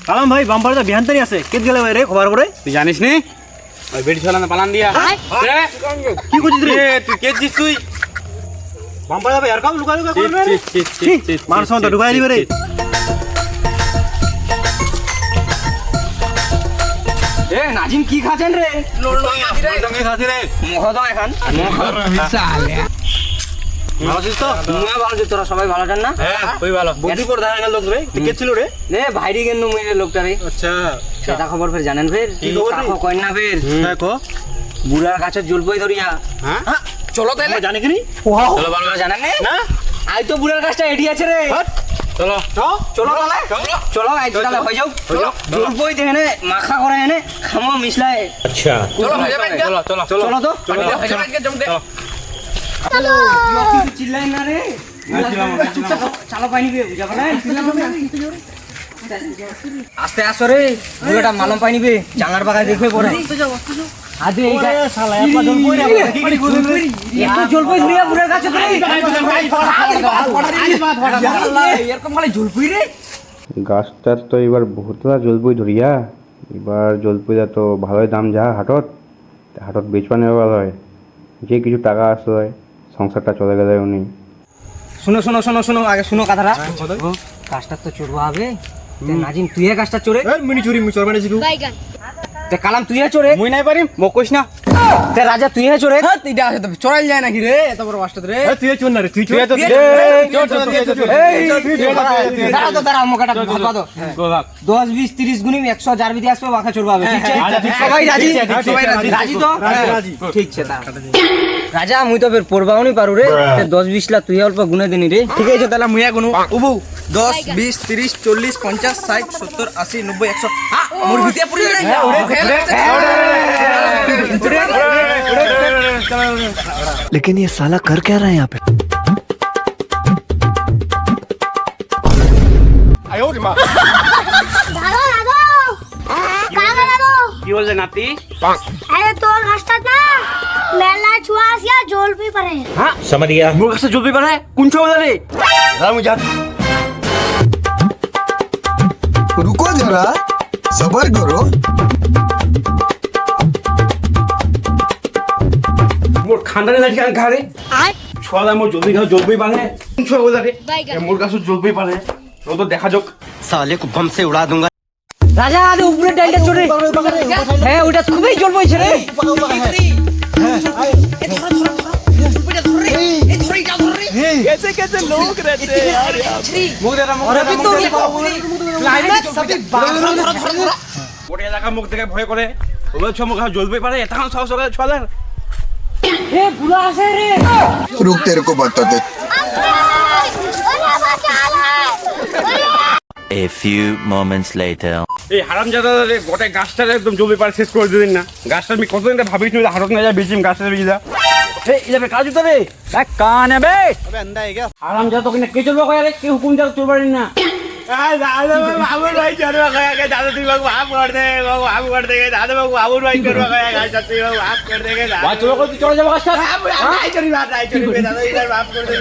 কালাম ভাই বাম্পারটা বিহান্তনি আছে কেত গেলে ভাই রে খবর করে তুই জানিস নি ওই বেড়ি ছলানা পালান দিয়া কি করছিস রে তুই কে জিস তুই বাম্পারটা ভাই আর কাম লুকা লুকা করবে রে মানুষ তো ঢুকাই দিবে রে এ নাজিম কি খাচ্ছেন রে তুমি খাতি রে মহদ এখন ভালো আছিস তো মুই ভালো যে তোরা সবাই ভালো জান না হ্যাঁ ওই ভালো বদিপুর দেখা গেল লোক রে কে ছিল রে রে ভাইরি কেন মুই লোকটা রে আচ্ছা সেটা খবর ফের জানেন ফের কি খবর রে? কাকো কই না ফের হ্যাঁ কো বুড়ার কাছে জলপই ধরিয়া হ্যাঁ চলো তাইলে জানি কি নি চলো ভালো জানেন না না আই তো বুড়ার কাছটা এডি আছে রে চলো চলো তাহলে চলো আই তো তাহলে হয়ে যাও জলপই দেখেনে মাখা করে এনে খামো মিশলায় আচ্ছা চলো চলো চলো চলো তো চলো কিছু চিল্লাই না রে চালো পাইনি বে বুঝা পারে আস্তে আসো রে বুড়াটা মালম পাইনি বে জাঙ্গার বাগায় দেখবে পরে আদে এই শালা একলা জল কই রে কি কি কইছিস রে একটু জলপই ধরিয়া বুড়ার কাছে রে এরকম খালি জলপই রে গাছটার তো এবার বহুতটা জলপই ধরিয়া এবার জলপইটা তো ভালোই দাম যা হাটত হাটত বেচবা নেওয়া ভালো হয় যে কিছু টাকা আসতে হয় সংসারটা চলে গেলে উনি শুনো শুনো শুনো শুনো আগে শুনো কথাটা কাজটা তো চোরবা হবে নাজিম তুই কাজটা চোরে এই মিনি চুরি মুই চরবানি শিখু বাইগান তে কালাম তুই চোরে মুই নাই পারিম মোক কইস না তে রাজা তুই চোরে এইটা আছে তো চড়াই যায় নাকি রে এত বড় বাসটা রে এই তুই চুন না রে তুই চুর দাঁড়াও তো দাঁড়াও মোকাটা ভাববা তো 10 20 30 গুনি 100 যার বিধি আসবে বাকা চোরবা হবে ঠিক আছে সবাই রাজি সবাই রাজি তো রাজি ঠিক আছে রাজা মুই তো ফের পড়বাওনি পারু রে তে 10 20 লা তুই অল্প গুনে দিনি রে ঠিক আছে তাহলে মুইয়া গুনু উবু 10 20 30 40 50 60 70 80 90 100 মোর ভিতিয়া পুরি রে लेकिन ये साला कर क्या रहा है यहाँ पे দাদা দাদা কাকা দাদা কি বলছে নাতি আরে তোর গাছটা না মেলা ছুয়া আসিয়া জলপি পারে মোর কাছে জলবি পারে কোন ছবি রে আমি যা रुको जरा सबर करो মোর খান্ডারে লাগি আর ঘাড়ে আর ছলা মোর জলদি খাও জলবি পারে কোন ছবি রে বাইগান মোর কাছে জলবি পারে ও তো দেখা যাক साले को बम से उड़ा दूंगा রাজা আরে উপরে ডাইলটা চোরে হ্যাঁ ওটা খুবই জল বইছে রে ওরে এলাকা মুখ থেকে ভয় করে ওগুলো ছ মুখ জলবি পারে এটা সাহস করে ছলার এ বুড়া আছে রে रुक तेरे को बताते ওরে বাঁচা A few moments later. এই হারামজাদা রে গোটা গাছটারে একদম জলবি পারে শেষ করে দিলেন না গাছটা আমি কতদিন ধরে ভাবিস নি হারক না যায় বেচিম গাছটা বেচি যা এই যাবে কাজ তো রে এক কানে বে अबे अंधा है क्या হারামজাদা তো কিনা কে চলবে কয় রে কে হুকুম দাও চলবে না বাবুর ভাই চলবে কয় দাদা তুই বাবু আপ করে দে বাবু আপ করে দে দাদা বাবু বাবুর ভাই করবে কয় গাছটা তুই বাবু আপ করে দে দাদা চলবে কই তুই চলে যাবে গাছটা আই চলি বাদ আই চলি দাদা ইবার আপ করে দে